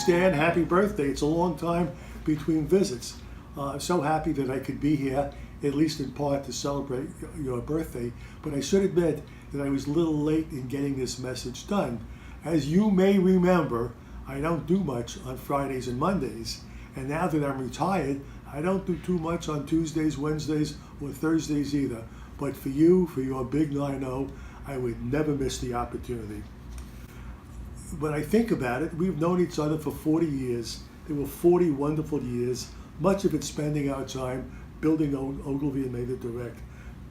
Stan, happy birthday. It's a long time between visits. I'm so happy that I could be here, at least in part, to celebrate your birthday. But I should admit that I was a little late in getting this message done. As you may remember, I don't do much on Fridays and Mondays. And now that I'm retired, I don't do too much on Tuesdays, Wednesdays, or Thursdays either. But for you, for your big 9-0, I would never miss the opportunity. When I think about it, we've known each other for 40 years. There were 40 wonderful years, much of it spending our time building Ogilvy and Mather Direct,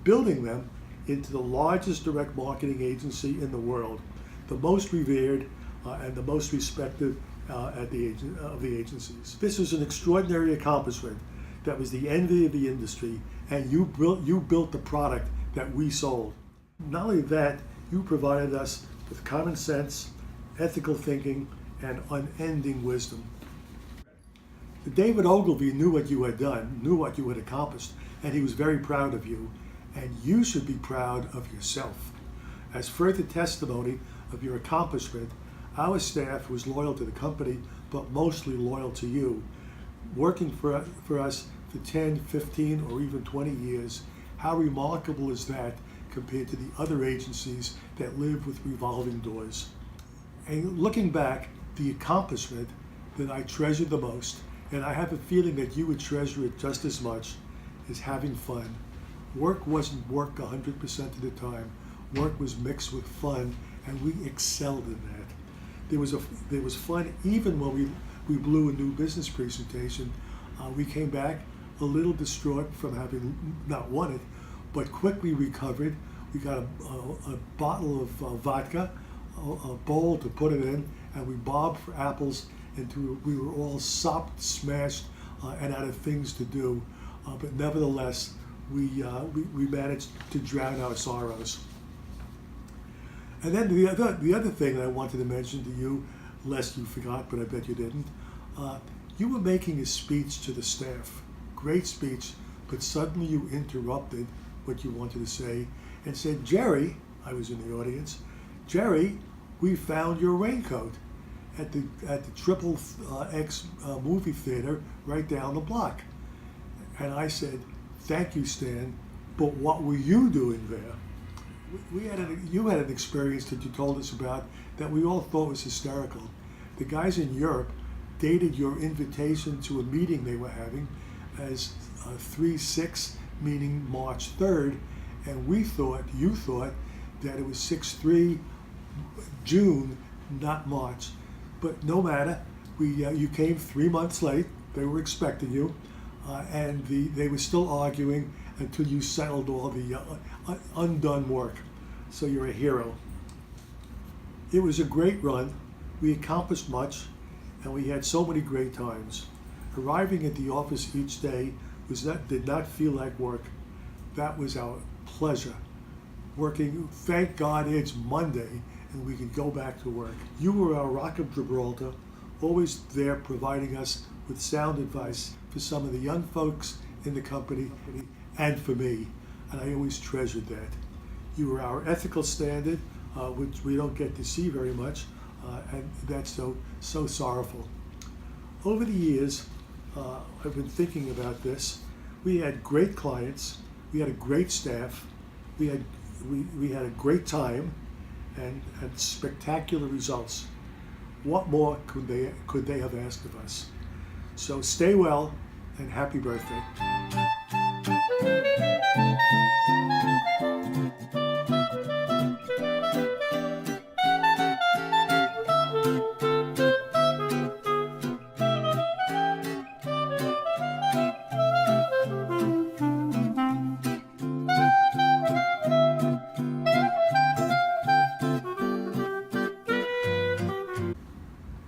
building them into the largest direct marketing agency in the world, the most revered and the most respected of the agencies. This was an extraordinary accomplishment that was the envy of the industry, and you built the product that we sold. Not only that, you provided us with common sense, ethical thinking, and unending wisdom. David Ogilvy knew what you had done, knew what you had accomplished, and he was very proud of you. And you should be proud of yourself. As further testimony of your accomplishment, our staff was loyal to the company, but mostly loyal to you. Working for us for 10, 15, or even 20 years, how remarkable is that compared to the other agencies that live with revolving doors? And looking back, the accomplishment that I treasure the most, and I have a feeling that you would treasure it just as much, is having fun. Work wasn't work 100% of the time. Work was mixed with fun, and we excelled in that. There was fun even when we blew a new business presentation. We came back a little distraught from having not won it, but quickly recovered. We got a bottle of vodka, a bowl to put it in, and we bobbed for apples until we were all sopped, smashed, and out of things to do. But nevertheless, we managed to drown our sorrows. And then the other thing that I wanted to mention to you, lest you forgot, but I bet you didn't, you were making a speech to the staff. Great speech, but suddenly you interrupted what you wanted to say and said, "Jerry," I was in the audience, "Jerry, we found your raincoat at the Triple X movie theater right down the block." And I said, "Thank you, Stan, but what were you doing there?" You had an experience that you told us about that we all thought was hysterical. The guys in Europe dated your invitation to a meeting they were having as 3/6, meaning March 3rd, and you thought that it was 6/3 June, not March. But no matter, you came 3 months late. They were expecting you, and they were still arguing until you settled all the undone work. So you're a hero. It was a great run. We accomplished much, and we had so many great times. Arriving at the office each day did not feel like work. That was our pleasure. Working, thank God it's Monday, and we could go back to work. You were our Rock of Gibraltar, always there providing us with sound advice for some of the young folks in the company and for me, and I always treasured that. You were our ethical standard, which we don't get to see very much, and that's so sorrowful. Over the years, I've been thinking about this. We had great clients, we had a great staff, we had a great time, and spectacular results. What more could they have asked of us? So stay well, and happy birthday.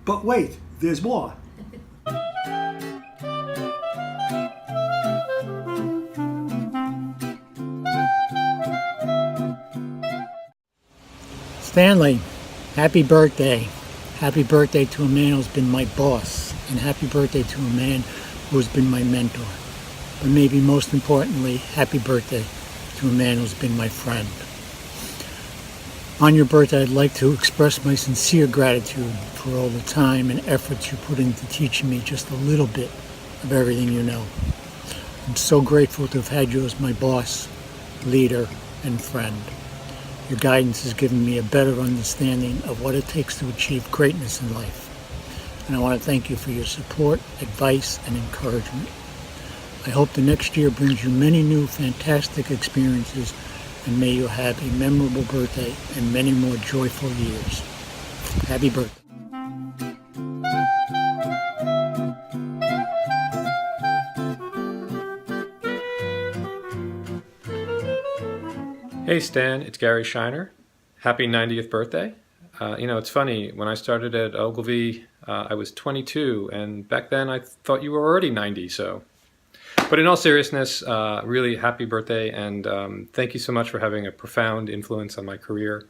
But wait, there's more. Stanley, happy birthday. Happy birthday to a man who's been my boss, and happy birthday to a man who's been my mentor. But maybe most importantly, happy birthday to a man who's been my friend. On your birthday, I'd like to express my sincere gratitude for all the time and efforts you put into teaching me just a little bit of everything you know. I'm so grateful to have had you as my boss, leader, and friend. Your guidance has given me a better understanding of what it takes to achieve greatness in life. And I want to thank you for your support, advice, and encouragement. I hope the next year brings you many new fantastic experiences, and may you have a memorable birthday and many more joyful years. Happy birthday. Hey Stan, it's Gary Shiner. Happy 90th birthday. It's funny, when I started at Ogilvy, I was 22, and back then I thought you were already 90, so. But in all seriousness, really happy birthday, and thank you so much for having a profound influence on my career.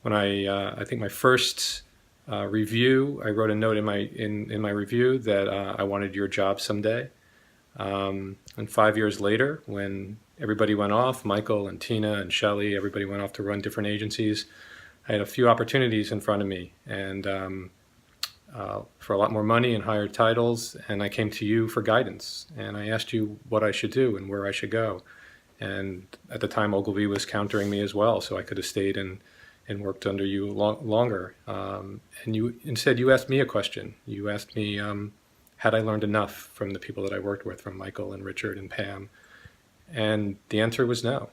When I think my first review, I wrote a note in my review that I wanted your job someday. And 5 years later, when everybody went off, Michael and Tina and Shelley, everybody went off to run different agencies, I had a few opportunities in front of me, and for a lot more money and higher titles, and I came to you for guidance, and I asked you what I should do and where I should go. And at the time, Ogilvy was countering me as well, so I could have stayed and worked under you longer. And instead, you asked me a question. You asked me, had I learned enough from the people that I worked with, from Michael and Richard and Pam? And the answer was no.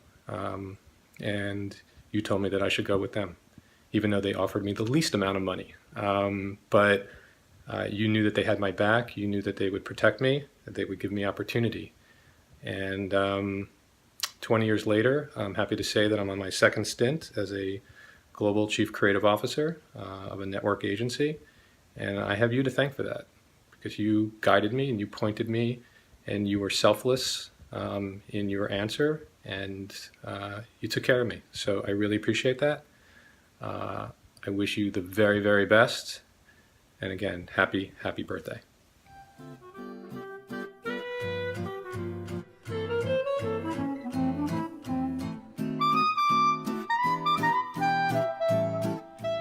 And you told me that I should go with them, even though they offered me the least amount of money. But you knew that they had my back. You knew that they would protect me, that they would give me opportunity. And 20 years later, I'm happy to say that I'm on my second stint as a global chief creative officer of a network agency. And I have you to thank for that, because you guided me and you pointed me, and you were selfless in your answer, and you took care of me. So I really appreciate that. I wish you the very, very best. And again, happy birthday.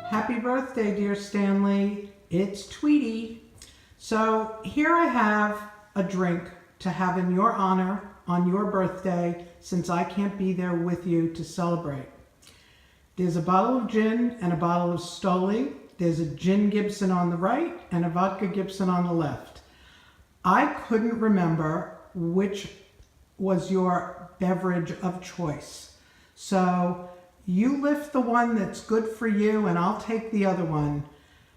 Happy birthday, dear Stanley. It's Tweety. So here I have a drink to have in your honor on your birthday, since I can't be there with you to celebrate. There's a bottle of gin and a bottle of Stoli. There's a gin Gibson on the right and a vodka Gibson on the left. I couldn't remember which was your beverage of choice. So you lift the one that's good for you, and I'll take the other one.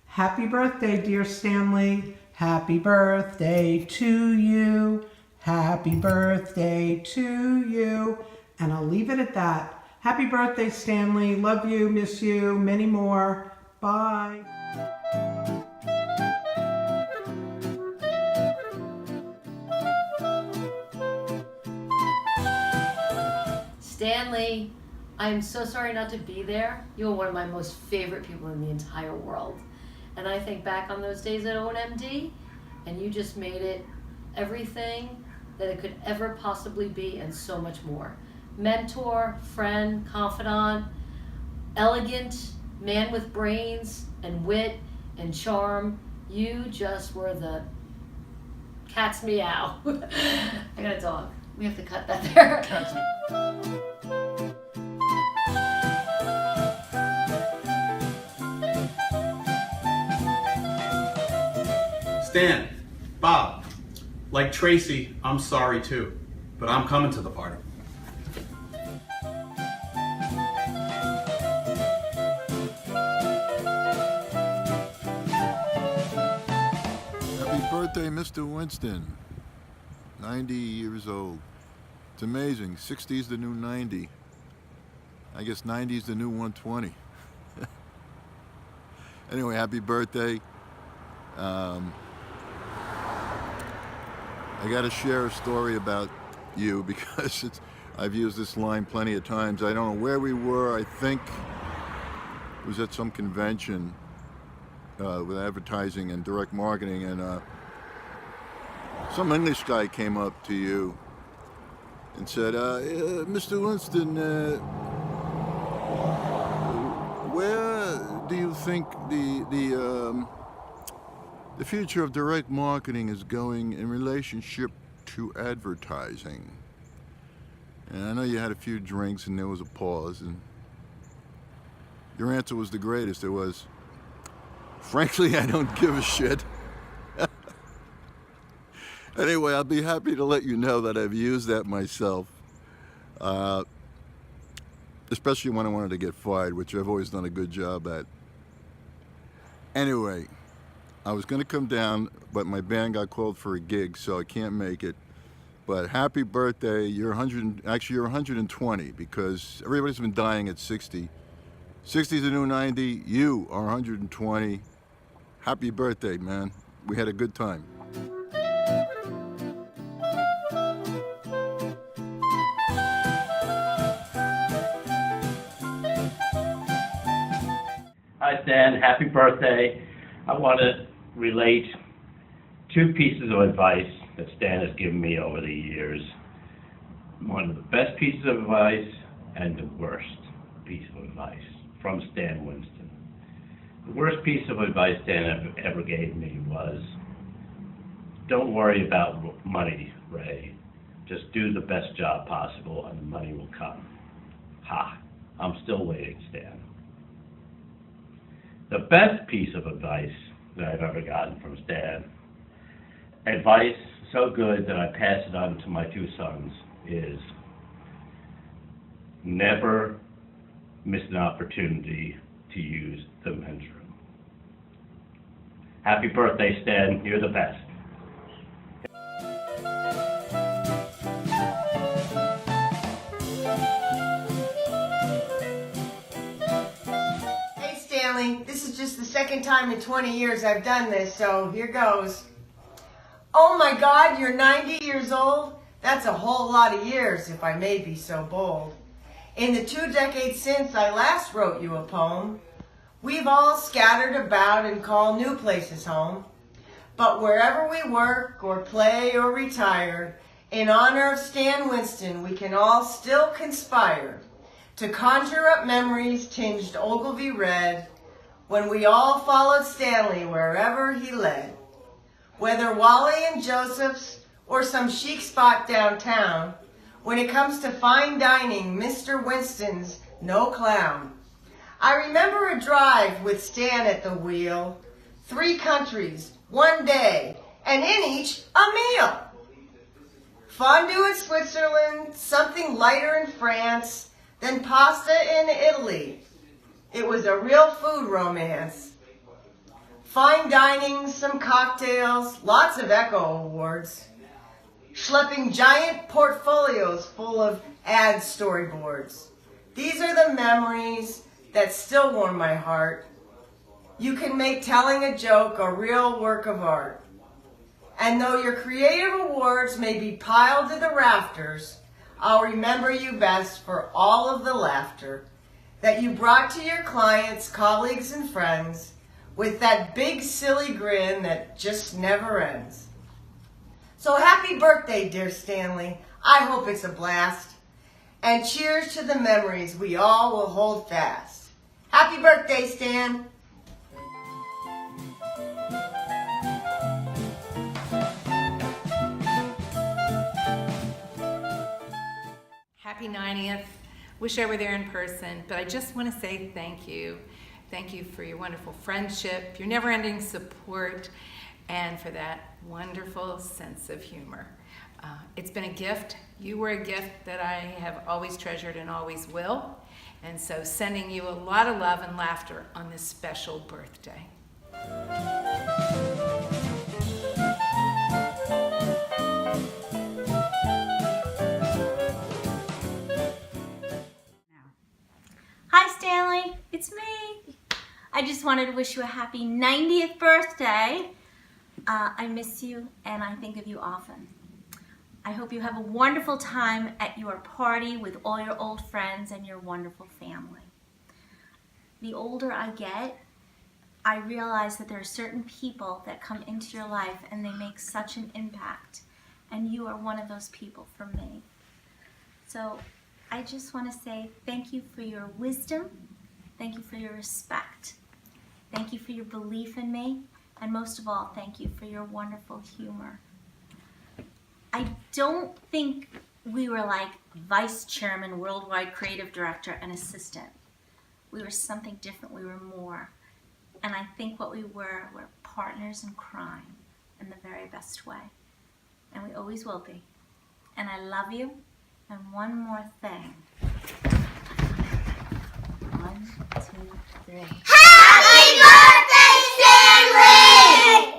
Happy birthday, dear Stanley. Happy birthday to you. Happy birthday to you. And I'll leave it at that. Happy birthday, Stanley. Love you, miss you, many more. Bye. Stanley, I'm so sorry not to be there. You were one of my most favorite people in the entire world. And I think back on those days at ONMD, and you just made it everything that it could ever possibly be, and so much more. Mentor, friend, confidant, elegant, man with brains and wit and charm. You just were the cat's meow. I got a dog. We have to cut that there. Stan, Bob, like Tracy, I'm sorry too, but I'm coming to the party. Happy birthday, Mr. Winston. 90 years old. It's amazing. 60 is the new 90. I guess 90 is the new 120. Anyway, happy birthday. I got to share a story about you because I've used this line plenty of times. I don't know where we were. I think it was at some convention with advertising and direct marketing, and some English guy came up to you and said, Mr. Winston, do you think the future of direct marketing is going in relationship to advertising? And I know you had a few drinks and there was a pause, and your answer was the greatest. It was, frankly, I don't give a shit. Anyway, I'll be happy to let you know that I've used that myself, especially when I wanted to get fired, which I've always done a good job at. Anyway, I was going to come down, but my band got called for a gig, so I can't make it. But happy birthday. You're 100, actually you're 120, because everybody's been dying at 60. 60 is the new 90. You are 120. Happy birthday, man. We had a good time. Hi, Stan. Happy birthday. I want to relate two pieces of advice that Stan has given me over the years. One of the best pieces of advice and the worst piece of advice from Stan Winston. The worst piece of advice Stan ever gave me was, don't worry about money, Ray. Just do the best job possible and the money will come. Ha! I'm still waiting, Stan. The best piece of advice that I've ever gotten from Stan, advice so good that I pass it on to my two sons, is never miss an opportunity to use the men's room. Happy birthday, Stan. You're the best. Hey, Stanley. This is just the second time in 20 years I've done this, so here goes. Oh my God, you're 90 years old? That's a whole lot of years, if I may be so bold. In the 2 decades since I last wrote you a poem, we've all scattered about and call new places home. But wherever we work or play or retire, in honor of Stan Winston, we can all still conspire to conjure up memories tinged Ogilvy red, when we all followed Stanley wherever he led. Whether Wally and Joseph's or some chic spot downtown, when it comes to fine dining, Mr. Winston's no clown. I remember a drive with Stan at the wheel, 3 countries, 1 day, and in each a meal. Fondue in Switzerland, something lighter in France, then pasta in Italy. It was a real food romance. Fine dining, some cocktails, lots of Echo Awards. Schlepping giant portfolios full of ad storyboards. These are the memories that still warm my heart. You can make telling a joke a real work of art. And though your creative awards may be piled to the rafters, I'll remember you best for all of the laughter that you brought to your clients, colleagues, and friends with that big silly grin that just never ends. So happy birthday, dear Stanley. I hope it's a blast. And cheers to the memories we all will hold fast. Happy birthday, Stan. Happy 90th. Wish I were there in person, but I just want to say thank you. Thank you for your wonderful friendship, your never-ending support, and for that wonderful sense of humor. It's been a gift. You were a gift that I have always treasured and always will. And so sending you a lot of love and laughter on this special birthday. Hi Stanley, it's me. I just wanted to wish you a happy 90th birthday. I miss you and I think of you often. I hope you have a wonderful time at your party with all your old friends and your wonderful family. The older I get, I realize that there are certain people that come into your life and they make such an impact, and you are one of those people for me. So I just want to say thank you for your wisdom, thank you for your respect, Thank you for your belief in me. And most of all, thank you for your wonderful humor. I don't think we were like vice chairman, worldwide creative director, and assistant. We were something different. We were more. And I think what we were partners in crime in the very best way. And we always will be. And I love you. And one more thing. 1, 2, 3. Happy birthday, Stanley!